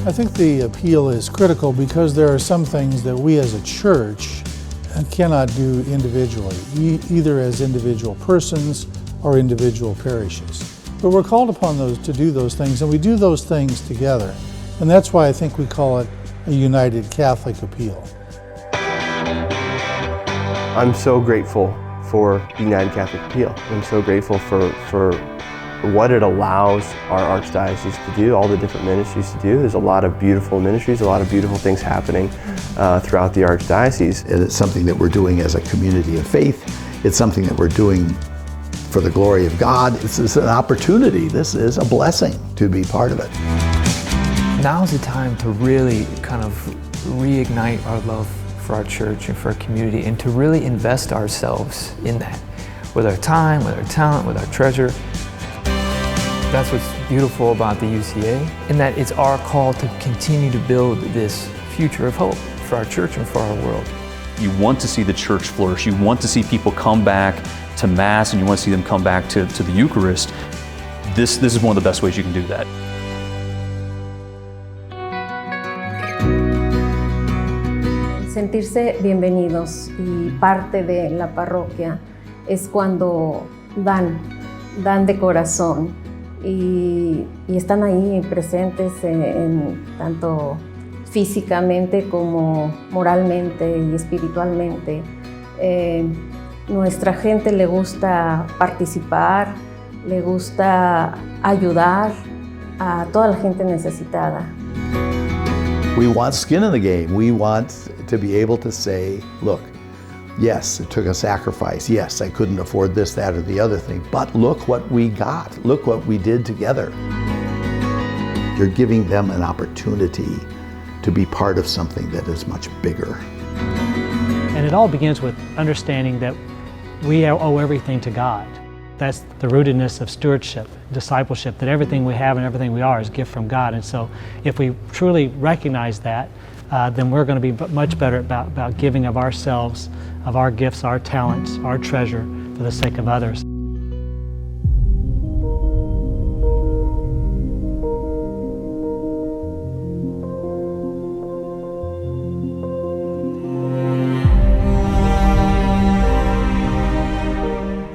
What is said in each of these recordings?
I think the appeal is critical because there are some things that we as a church cannot do individually, either as individual persons or individual parishes. But we're called upon to do those things, and we do those things together. And that's why I think we call it a United Catholic Appeal. I'm so grateful for the United Catholic Appeal. I'm so grateful for what it allows our archdiocese to do, all the different ministries to do. There's a lot of beautiful ministries, a lot of beautiful things happening throughout the archdiocese. It's something that we're doing as a community of faith. It's something that we're doing for the glory of God. This is an opportunity. This is a blessing to be part of it. Now's the time to really kind of reignite our love for our church and for our community, and to really invest ourselves in that, with our time, with our talent, with our treasure. That's what's beautiful about the UCA, in that it's our call to continue to build this future of hope for our church and for our world. You want to see the church flourish. You want to see people come back to Mass, and you want to see them come back to the Eucharist. This is one of the best ways you can do that. Sentirse bienvenidos y parte de la parroquia es cuando dan de corazón y están ahí presentes tanto físicamente como moralmente y espiritualmente. Nuestra gente le gusta participar, le gusta ayudar a toda la gente necesitada. We want skin in the game. We want to be able to say, look, yes, it took a sacrifice. Yes, I couldn't afford this, that, or the other thing, but look what we got. Look what we did together. You're giving them an opportunity to be part of something that is much bigger. And it all begins with understanding that we owe everything to God. That's the rootedness of stewardship, discipleship, that everything we have and everything we are is a gift from God. And so if we truly recognize that, then we're going to be much better about giving of ourselves, of our gifts, our talents, our treasure for the sake of others.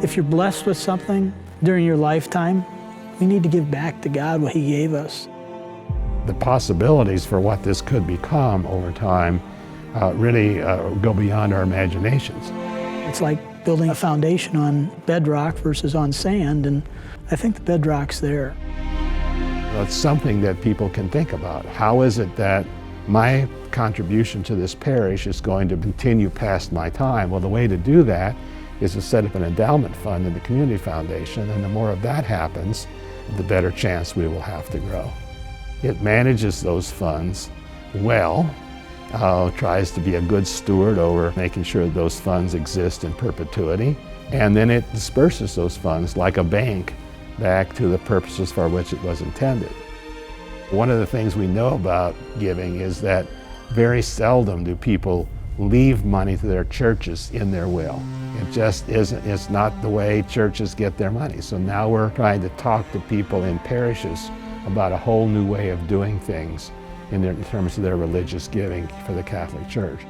If you're blessed with something during your lifetime, we need to give back to God what He gave us. The possibilities for what this could become over time really go beyond our imaginations. It's like building a foundation on bedrock versus on sand, and I think the bedrock's there. It's something that people can think about. How is it that my contribution to this parish is going to continue past my time? Well, the way to do that is to set up an endowment fund in the Community Foundation, and the more of that happens, the better chance we will have to grow. It manages those funds well, tries to be a good steward over making sure that those funds exist in perpetuity, and then it disperses those funds like a bank back to the purposes for which it was intended. One of the things we know about giving is that very seldom do people leave money to their churches in their will. It just isn't, it's not the way churches get their money. So now we're trying to talk to people in parishes about a whole new way of doing things in terms of their religious giving for the Catholic Church.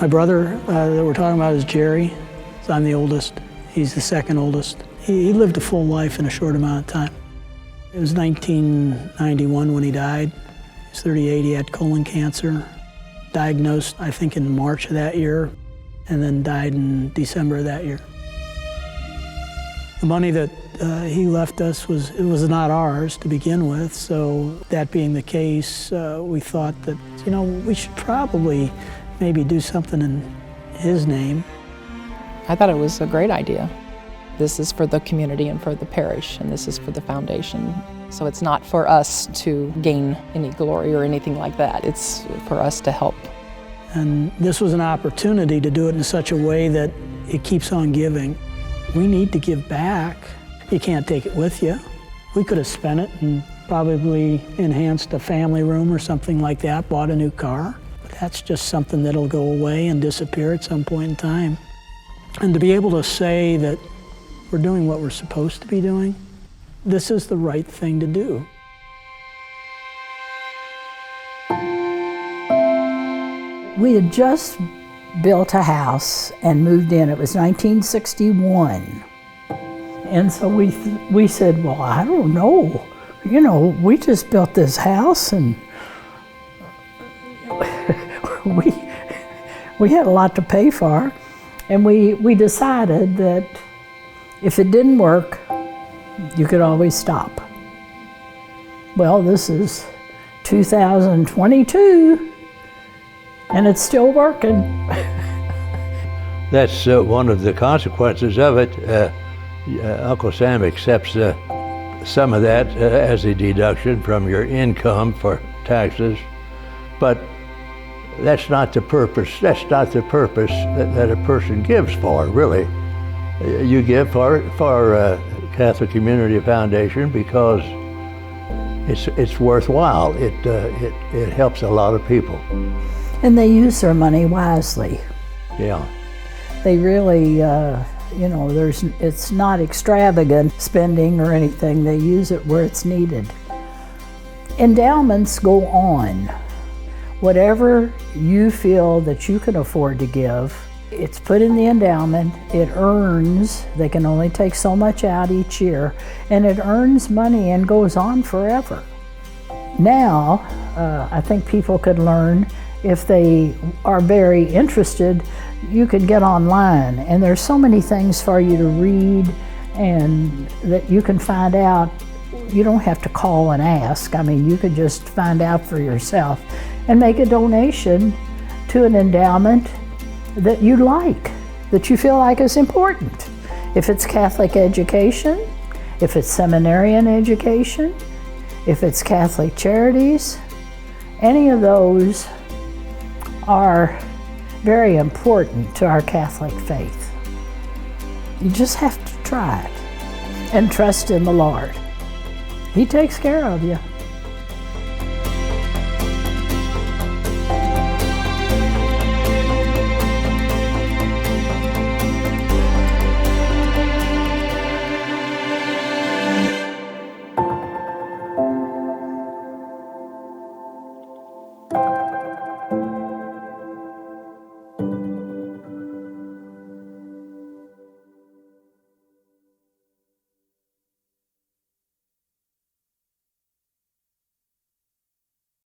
My brother that we're talking about is Jerry. So I'm the oldest. He's the second oldest. He lived a full life in a short amount of time. It was 1991 when he died. He was 38, he had colon cancer. Diagnosed, I think, in March of that year, and then died in December of that year. The money that he left us was not ours to begin with, so that being the case, we thought that, we should probably maybe do something in his name. I thought it was a great idea. This is for the community and for the parish, and this is for the foundation. So it's not for us to gain any glory or anything like that. It's for us to help. And this was an opportunity to do it in such a way that it keeps on giving. We need to give back. You can't take it with you. We could have spent it and probably enhanced a family room or something like that, bought a new car. But that's just something that'll go away and disappear at some point in time. And to be able to say that we're doing what we're supposed to be doing, this is the right thing to do. We had just built a house and moved in. It was 1961. And so we said, well, I don't know. You know, we just built this house and we had a lot to pay for. And we decided that if it didn't work, you could always stop. Well, this is 2022, and it's still working. That's one of the consequences of it. Uncle Sam accepts some of that as a deduction from your income for taxes, but that's not the purpose. That's not the purpose that a person gives for, really. You give for Catholic Community Foundation because it's worthwhile. It helps a lot of people. And they use their money wisely. Yeah. They really, you know, it's not extravagant spending or anything. They use it where it's needed. Endowments go on. Whatever you feel that you can afford to give, it's put in the endowment. It earns, they can only take so much out each year, and it earns money and goes on forever. Now, I think people could learn, if they are very interested, you could get online, and there's so many things for you to read and that you can find out. You don't have to call and ask. I mean, you could just find out for yourself and make a donation to an endowment that you like, that you feel like is important. If it's Catholic education, if it's seminarian education, if it's Catholic charities, any of those are very important to our Catholic faith. You just have to try it and trust in the Lord. He takes care of you.